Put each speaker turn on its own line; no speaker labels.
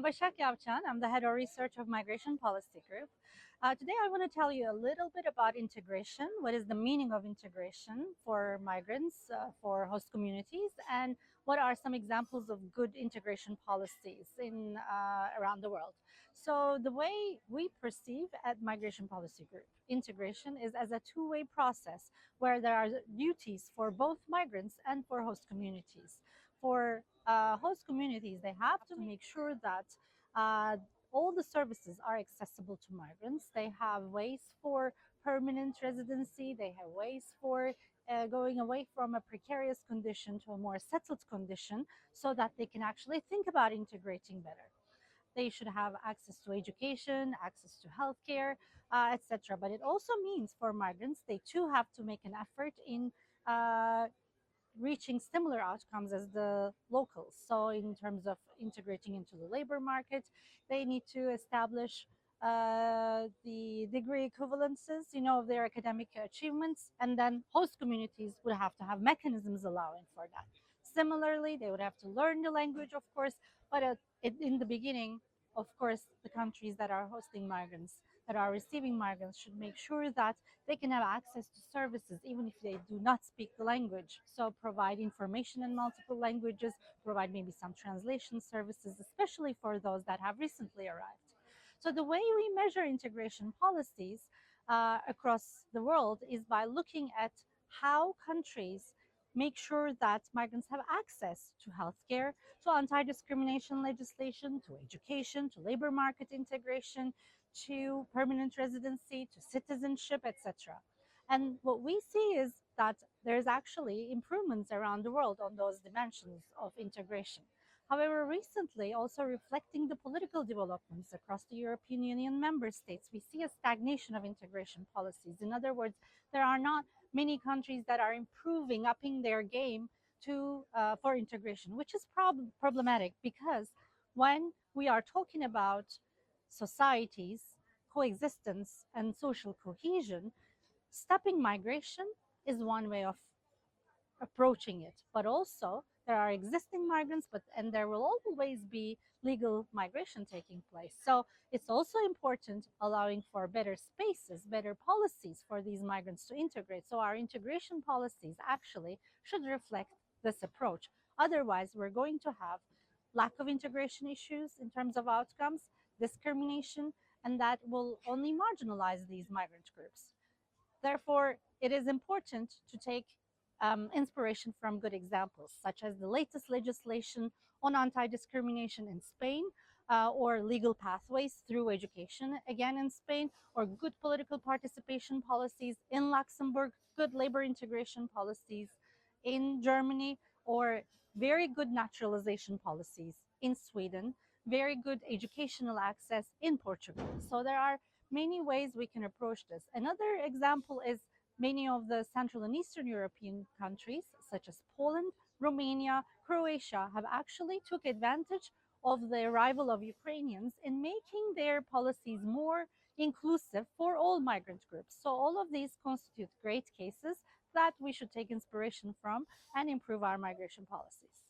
Başak Yavçan. I'm the head of research of Migration Policy Group. Today I want to tell you a little bit about integration. What is the meaning of integration for migrants, for host communities, and what are some examples of good integration policies around the world. So the way we perceive at Migration Policy Group, integration is as a two-way process where there are duties for both migrants and for host communities. For host communities, they have to make sure that uh, all the services are accessible to migrants. They have ways for permanent residency. They have ways for going away from a precarious condition to a more settled condition so that they can actually think about integrating better. They should have access to education, access to healthcare, etc. But it also means for migrants, they too have to make an effort in reaching similar outcomes as the locals. So in terms of integrating into the labor market, they need to establish the degree equivalences, of their academic achievements, and then host communities would have to have mechanisms allowing for that. Similarly, they would have to learn the language, of course, but in the beginning, of course, the countries that are hosting migrants, that are receiving migrants, should make sure that they can have access to services even if they do not speak the language. So provide information in multiple languages, provide maybe some translation services, especially for those that have recently arrived. So the way we measure integration policies across the world is by looking at how countries make sure that migrants have access to healthcare, to anti-discrimination legislation, to education, to labor market integration, to permanent residency, to citizenship, etc. And what we see is that there's actually improvements around the world on those dimensions of integration. However, recently, also reflecting the political developments across the European Union member states, we see a stagnation of integration policies. In other words, there are not many countries that are improving, upping their game for integration, which is problematic because when we are talking about societies, coexistence, and social cohesion, stopping migration is one way of approaching it. But also, there are existing migrants, and there will always be legal migration taking place. So it's also important allowing for better spaces, better policies for these migrants to integrate. So our integration policies actually should reflect this approach. Otherwise, we're going to have lack of integration issues in terms of outcomes, discrimination, and that will only marginalize these migrant groups. Therefore, it is important to take inspiration from good examples, such as the latest legislation on anti-discrimination in Spain, or legal pathways through education, again in Spain, or good political participation policies in Luxembourg, good labor integration policies in Germany, or very good naturalization policies in Sweden, very good educational access in Portugal. So there are many ways we can approach this. Another example is many of the Central and Eastern European countries, such as Poland, Romania, Croatia, have actually took advantage of the arrival of Ukrainians in making their policies more inclusive for all migrant groups. So all of these constitute great cases that we should take inspiration from and improve our migration policies.